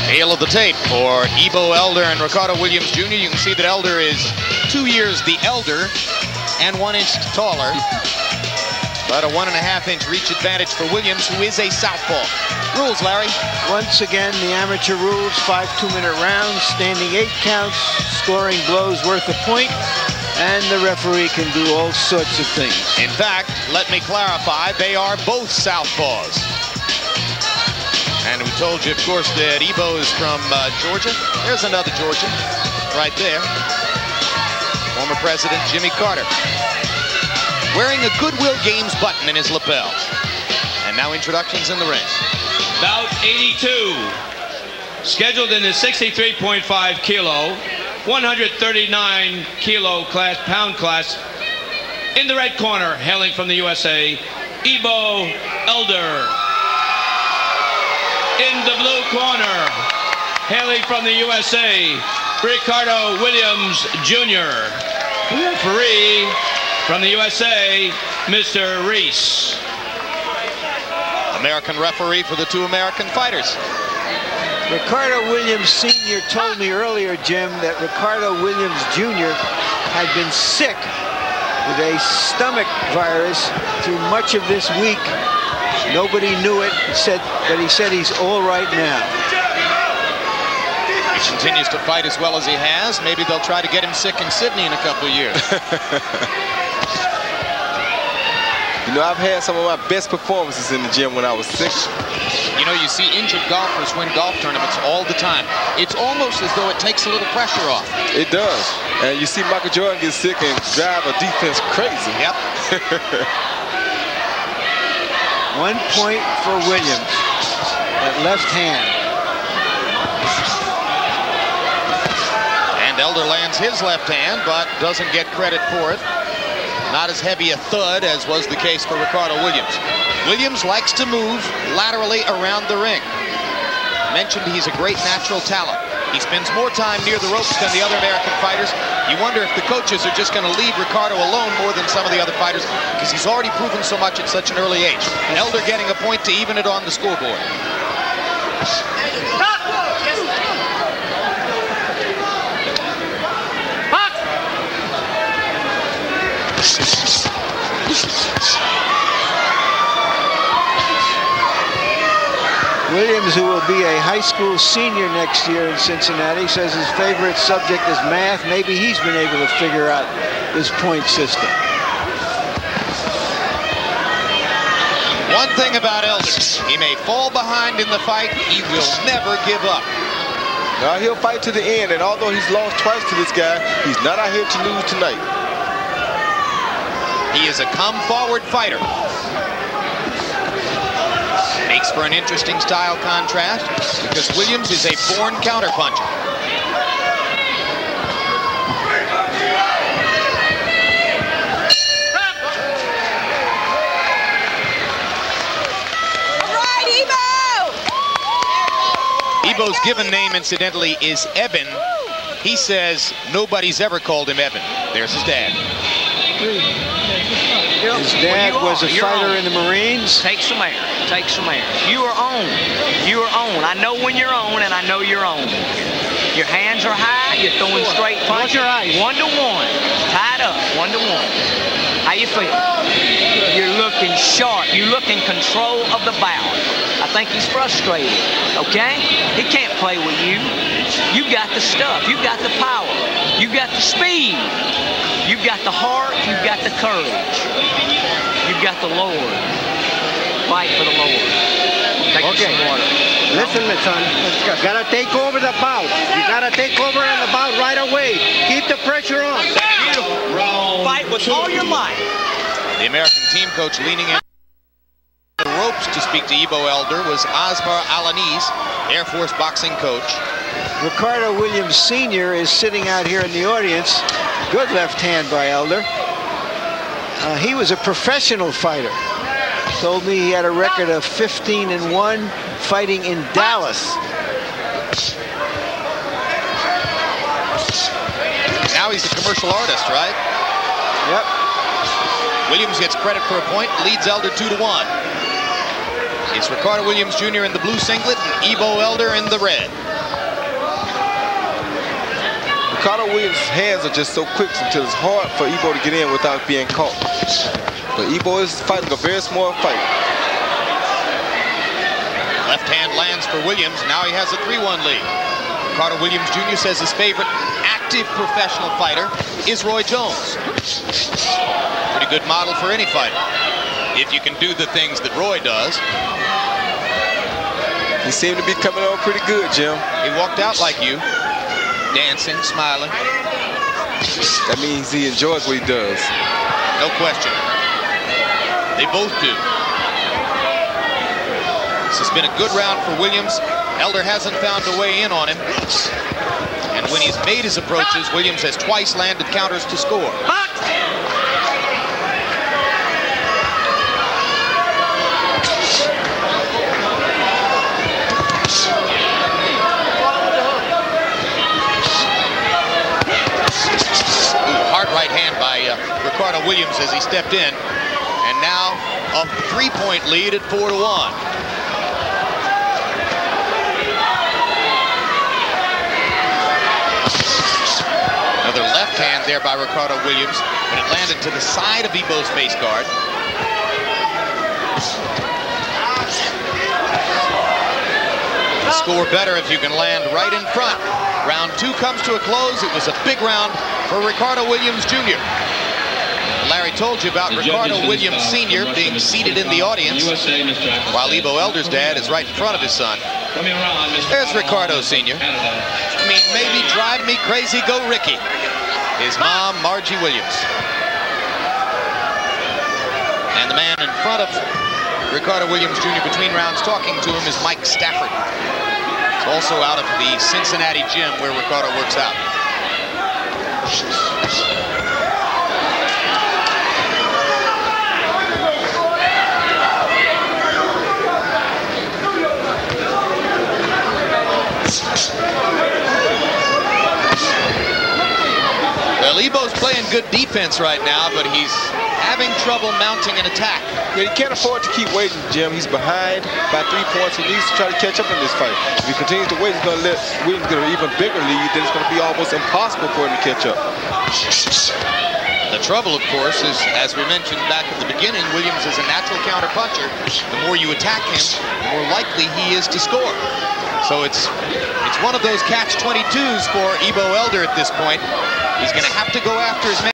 Hail of the tape for Ebo Elder and Ricardo Williams Jr. You can see that Elder is 2 years the elder and 1 inch taller. But a 1.5 inch reach advantage for Williams, who is a southpaw. Rules, Larry. Once again, the amateur rules, 5 2-minute rounds, standing 8 counts, scoring blows worth a point, and the referee can do all sorts of things. In fact, let me clarify, they are both southpaws. And we told you, of course, that Ebo is from Georgia. There's another Georgian right there. Former President Jimmy Carter. Wearing a Goodwill Games button in his lapel. And now introductions in the ring. Bout 82. Scheduled in the 63.5 kilo, 139 kilo class, pound class. In the red corner, hailing from the USA, Ebo Elder. In the blue corner, hailing from the USA, Ricardo Williams Jr. Referee from the USA, Mr. Reese. American referee for the 2 American fighters. Ricardo Williams Sr. told me earlier, Jim, that Ricardo Williams Jr. had been sick with a stomach virus through much of this week. Nobody knew it, but he said he's all right now. He continues to fight as well as he has. Maybe they'll try to get him sick in Sydney in a couple of years. You know, I've had some of my best performances in the gym when I was sick. You know, you see injured golfers win golf tournaments all the time. It's almost as though it takes a little pressure off. It does. And you see Michael Jordan get sick and drive a defense crazy. Yep. 1 point for Williams. That left hand. And Elder lands his left hand, but doesn't get credit for it. Not as heavy a thud as was the case for Ricardo Williams. Williams likes to move laterally around the ring. Mentioned he's a great natural talent. He spends more time near the ropes than the other American fighters. You wonder if the coaches are just going to leave Ricardo alone more than some of the other fighters, because he's already proven so much at such an early age. Elder getting a point to even it on the scoreboard. Williams, who will be a high school senior next year in Cincinnati, says his favorite subject is math. Maybe he's been able to figure out this point system. One thing about Elder, he may fall behind in the fight, he will never give up. Now he'll fight to the end, and although he's lost twice to this guy, he's not out here to lose tonight. He is a come-forward fighter. Makes for an interesting style contrast because Williams is a born counterpuncher. All right, Ebo! Ebo's given name, incidentally, is Eben. He says nobody's ever called him Eben. There's his dad. His dad was a fighter in the Marines. Take some air. Take some air. You are on. You are on. I know when you're on, and I know you're on. Your hands are high. You're throwing straight punches. Your eyes. 1-1. Tied up. 1-1. How you feel? You're looking sharp. You look in control of the bout. I think he's frustrated. Okay? He can't play with you. You got the stuff. You got the power. You got the speed. You've got the heart, you've got the courage. You've got the Lord. Fight for the Lord. Take some water. Listen, my son. Gotta take over the bout. You gotta take over on the bout right away. Keep the pressure on. Beautiful. Fight with all your might. The American team coach leaning in the ropes to speak to Ebo Elder was Osmar Alanis, Air Force boxing coach. Ricardo Williams Sr. is sitting out here in the audience. Good left hand by Elder. He was a professional fighter. Told me he had a record of 15-1 fighting in Dallas. Now he's a commercial artist, right? Yep. Williams gets credit for a point, leads Elder 2-1. It's Ricardo Williams Jr. in the blue singlet and Ebo Elder in the red. Ricardo Williams' hands are just so quick until it's hard for Ebo to get in without being caught. But Ebo is fighting a very smart fight. Left hand lands for Williams. Now he has a 3-1 lead. Ricardo Williams Jr. says his favorite active professional fighter is Roy Jones. Pretty good model for any fighter, if you can do the things that Roy does. He seemed to be coming on pretty good, Jim. He walked out like you, dancing, smiling. That means he enjoys what he does. No question. They both do. This has been a good round for Williams. Elder hasn't found a way in on him. And when he's made his approaches, Williams has twice landed counters to score. Hard right hand by Ricardo Williams as he stepped in. And now a 3-point lead at 4-1. Another left hand there by Ricardo Williams, but it landed to the side of Ebo's face guard. You score better if you can land right in front. Round 2 comes to a close. It was a big round for Ricardo Williams Jr. Larry told you about Ricardo Williams Sr. being seated in the audience, while Ebo Elder's dad is right in front of his son. There's Ricardo Sr. I mean, maybe drive me crazy, go Ricky. His mom, Margie Williams. And the man in front of Ricardo Williams Jr. between rounds talking to him is Mike Stafford. He's also out of the Cincinnati gym where Ricardo works out. Well, Ebo's playing good defense right now, but he's having trouble mounting an attack. Yeah, he can't afford to keep waiting, Jim. He's behind by 3 points. He needs to try to catch up in this fight. If he continues to wait, he's going to let Williams get an even bigger lead. Then it's going to be almost impossible for him to catch up. The trouble, of course, is, as we mentioned back at the beginning, Williams is a natural counter-puncher. The more you attack him, the more likely he is to score. So it's one of those catch-22s for Ebo Elder at this point. He's going to have to go after his man.